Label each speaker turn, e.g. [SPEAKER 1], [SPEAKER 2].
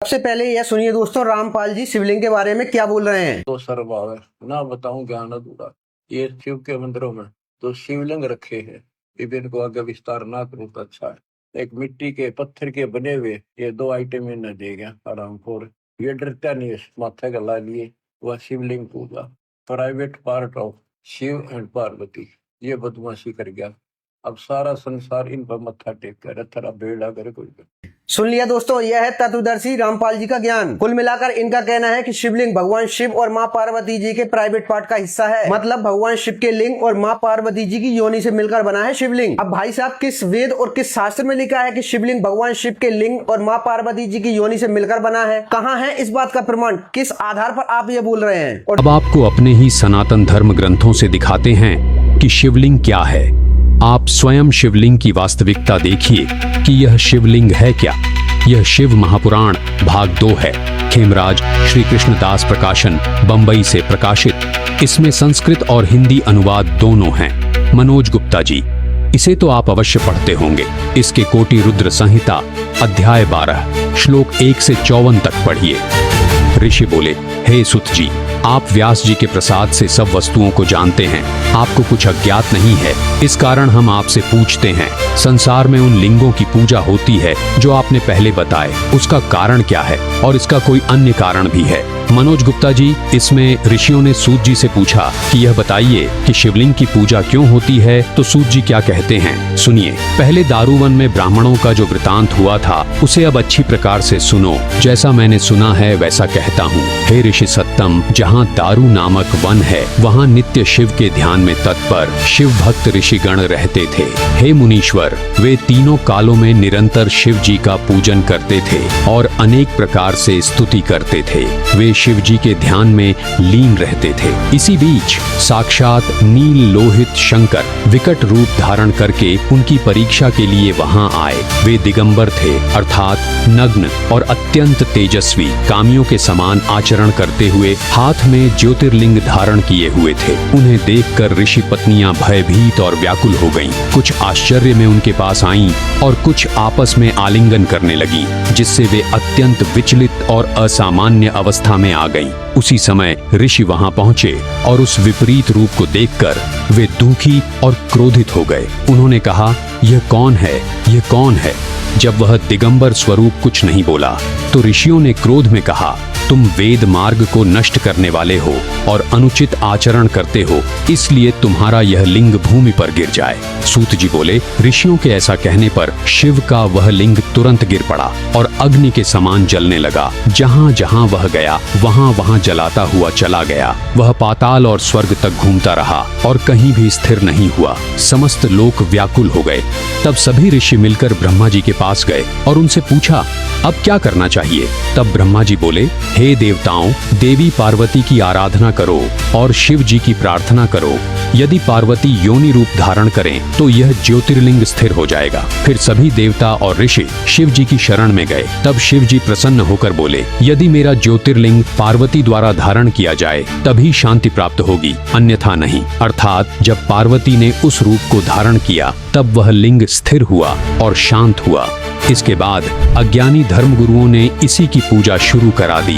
[SPEAKER 1] सबसे पहले यह सुनिए दोस्तों, रामपाल जी शिवलिंग के बारे में क्या बोल रहे हैं।
[SPEAKER 2] तो सर्वभाव है ना बताऊं ज्ञान अधूरा। ये शिव के मंदिरों में तो शिवलिंग रखे हैं, विभिन्न को आगे विस्तार ना करूं तो अच्छा है। एक मिट्टी के पत्थर के बने हुए ये दो आइटम इन्हें दे गया आराम फोर। ये डरता नहीं है माथे का ला लिए वह शिवलिंग पूजा। Private part of Shiva and Parvati ये बदमाशी कर गया। अब सारा संसार इन पर मत्था टेक कर थरा बेड़ा करे कोई।
[SPEAKER 1] सुन लिया दोस्तों, यह है तत्वदर्शी रामपाल जी का ज्ञान। कुल मिलाकर इनका कहना है कि शिवलिंग भगवान शिव और माँ पार्वती जी के प्राइवेट पार्ट का हिस्सा है। मतलब भगवान शिव के लिंग और माँ पार्वती जी की योनि से मिलकर बना है शिवलिंग। अब भाई साहब, किस वेद और किस शास्त्र में लिखा है कि शिवलिंग भगवान शिव के लिंग और माँ पार्वती जी की योनि से मिलकर बना है? कहाँ है इस बात का प्रमाण? किस आधार पर आप ये बोल रहे हैं?
[SPEAKER 3] अब आपको अपने ही सनातन धर्म ग्रंथों से दिखाते हैं कि शिवलिंग क्या है। आप स्वयं शिवलिंग की वास्तविकता देखिए कि यह शिवलिंग है क्या। यह शिव महापुराण भाग 2 है। खेमराज श्री कृष्णदास प्रकाशन बंबई से प्रकाशित। इसमें संस्कृत और हिंदी अनुवाद दोनों हैं। मनोज गुप्ता जी। इसे तो आप अवश्य पढ़ते होंगे। इसके कोटि रुद्र संहिता अध्याय 12 श्लोक 1 से 54 तक पढ़िए। ऋषि बोले, हे सुत जी, आप व्यास जी के प्रसाद से सब वस्तुओं को जानते हैं। आपको कुछ अज्ञात नहीं है, इस कारण हम आपसे पूछते हैं। संसार में उन लिंगों की पूजा होती है जो आपने पहले बताए, उसका कारण क्या है और इसका कोई अन्य कारण भी है? मनोज गुप्ता जी, इसमें ऋषियों ने सूत जी से पूछा कि यह बताइए कि शिवलिंग की पूजा क्यों होती है। तो सूत जी क्या कहते हैं, सुनिए। पहले दारूवन में ब्राह्मणों का जो वृतांत हुआ था उसे अब अच्छी प्रकार से सुनो। जैसा मैंने सुना है वैसा कहता हूँ। हे ऋषि सत्तम, जहाँ दारू नामक वन है वहाँ नित्य शिव के ध्यान में तत्पर शिव भक्त ऋषिगण रहते थे। हे मुनीश्वर, वे तीनों कालों में निरंतर शिव जी का पूजन करते थे और अनेक प्रकार से स्तुति करते थे। वे शिव जी के ध्यान में लीन रहते थे। इसी बीच साक्षात नील लोहित शंकर विकट रूप धारण करके उनकी परीक्षा के लिए वहां आए। वे दिगंबर थे, अर्थात नग्न और अत्यंत तेजस्वी, कामियों के समान आचरण करते हुए हाथ में ज्योतिर्लिंग धारण किए हुए थे। उन्हें देखकर ऋषि पत्नियां भयभीत और व्याकुल हो गईं। कुछ आश्चर्य में उनके पास आईं और कुछ आपस में आलिंगन करने लगीं, जिससे वे अत्यंत विचलित और असामान्य अवस्था में आ गईं। उसी समय ऋषि वहां पहुंचे और उस विपरीत रूप को देखकर वे दुखी और क्रोधित हो गए। उन्होंने कहा, यह कौन है, यह कौन है? जब वह दिगंबर स्वरूप कुछ नहीं बोला तो ऋषियों ने क्रोध में कहा, तुम वेद मार्ग को नष्ट करने वाले हो और अनुचित आचरण करते हो, इसलिए तुम्हारा यह लिंग भूमि पर गिर जाए। सूत जी बोले, ऋषियों के ऐसा कहने पर शिव का वह लिंग तुरंत गिर पड़ा और अग्नि के समान जलने लगा। जहां जहां वह गया वहां वहां जलाता हुआ चला गया। वह पाताल और स्वर्ग तक घूमता रहा और कहीं भी स्थिर नहीं हुआ। समस्त लोक व्याकुल हो गए। तब सभी ऋषि मिलकर ब्रह्मा जी के पास गए और उनसे पूछा, अब क्या करना चाहिए? तब ब्रह्मा जी बोले, हे देवताओं, देवी पार्वती की आराधना करो और शिव जी की प्रार्थना करो। यदि पार्वती योनि रूप धारण करें तो यह ज्योतिर्लिंग स्थिर हो जाएगा। फिर सभी देवता और ऋषि शिव जी की शरण में गए। तब शिव जी प्रसन्न होकर बोले, यदि मेरा ज्योतिर्लिंग पार्वती द्वारा धारण किया जाए तभी शांति प्राप्त होगी, अन्यथा नहीं। अर्थात जब पार्वती ने उस रूप को धारण किया तब वह लिंग स्थिर हुआ और शांत हुआ। इसके बाद अज्ञानी धर्मगुरुओं ने इसी की पूजा शुरू करा दी।